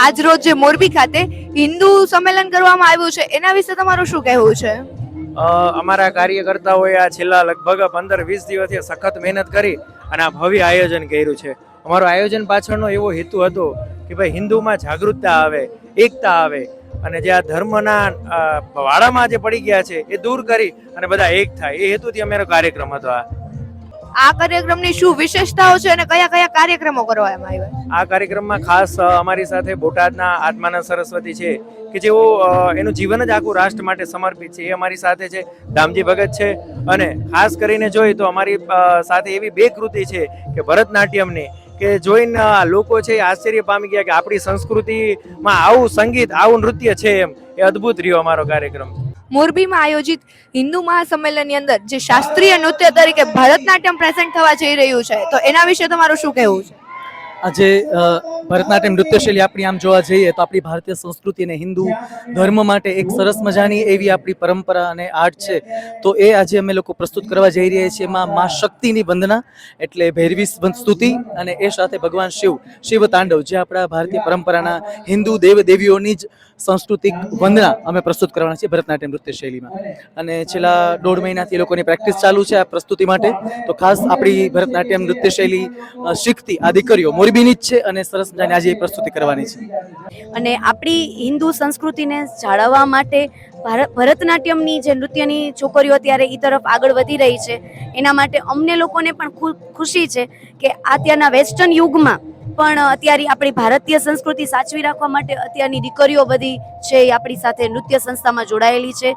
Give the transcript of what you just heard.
આજ રોજ જે મોરબી ખાતે હિન્દુ સંમેલન કરવામાં આવ્યું છે એના વિશે તમારું શું કહેવું છે? અમારા કાર્યકર્તાઓએ આ છેલ્લા લગભગ 15-20 દિવસથી સખત મહેનત કરી અને આ ભવ્ય આયોજન કર્યું છે. અમારું આયોજન પાછળનો એવો હેતુ હતો કે ભાઈ હિન્દુમાં જાગૃતતા આવે, એકતા આવે અને જે આ ધર્મના વાડામાં જે પડી ગયા છે એ દૂર કરી અને બધા એક થાય એ હેતુથી અમારો કાર્યક્રમ હતો. આ કાર્યક્રમની શું વિશેષતાઓ છે અને કયા કયા કાર્યક્રમો કરવામાં આવ્યા? આ કાર્યક્રમમાં ખાસ અમારી સાથે બોટાદના આત્માનંદ સરસ્વતી છે કે જેઓ એનું જીવન જ આખું રાષ્ટ્ર માટે સમર્પિત છે. એ અમારી સાથે છે. દામજી ભગત છે અને ખાસ કરીને જોઈએ તો અમારી સાથે એવી બે કૃતિ છે કે ભરતનાટ્યમની કે જોઈને લોકો છે આશ્ચર્ય પામી ગયા કે આપણી સંસ્કૃતિમાં આવું સંગીત આવું નૃત્ય છે. એમ એ અદ્ભુત રહ્યો અમારો કાર્યક્રમ. મોરબીમાં આયોજિત હિન્દુ મહાસંમેલનની અંદર જે શાસ્ત્રીય નૃત્ય તરીકે ભરતનાટ્યમ પ્રેઝન્ટ થવા જઈ રહ્યું છે તો એના વિશે તમારું શું કહેવું છે? આજે ભરતનાટ્યમ નૃત્યશૈલી આપણી આમ જોવા જઈએ તો આપણી ભારતીય સંસ્કૃતિ અને હિન્દુ ધર્મ માટે એક સરસ મજાની એવી આપણી પરંપરા અને આર્ટ છે. તો એ આજે અમે લોકો પ્રસ્તુત કરવા જઈ રહ્યા છીએ. એમાં મા શક્તિની વંદના એટલે ભૈરવી સ્તુતિ અને એ સાથે ભગવાન શિવ તાંડવ જે આપણા ભારતીય પરંપરાના હિન્દુ દેવ દેવીઓની જ સાંસ્કૃતિક વંદના અમે પ્રસ્તુત કરવાના છીએ ભરતનાટ્યમ નૃત્ય શૈલીમાં. અને છેલ્લા 1.5 મહિનાથી લોકોની પ્રેક્ટિસ ચાલુ છે આ પ્રસ્તુતિ માટે. તો ખાસ આપણી ભરતનાટ્યમ નૃત્ય શૈલી શીખતી આ દીકરીઓ મોરબીની જ છે અને સરસ મજાની આજે એ પ્રસ્તુતિ કરવાની છે. અને આપણી હિન્દુ સંસ્કૃતિને જાળવવા માટે ભરતનાટ્યમની જે નૃત્યની છોકરીઓ અત્યારે એ તરફ આગળ વધી રહી છે એના માટે અમને લોકોને પણ ખુશી છે કે અત્યારના વેસ્ટર્ન યુગમાં પણ અત્યારે આપણી ભારતીય સંસ્કૃતિ સાચવી રાખવા માટે અત્યારની દીકરીઓ બધી છે એ આપણી સાથે નૃત્ય સંસ્થામાં જોડાયેલી છે.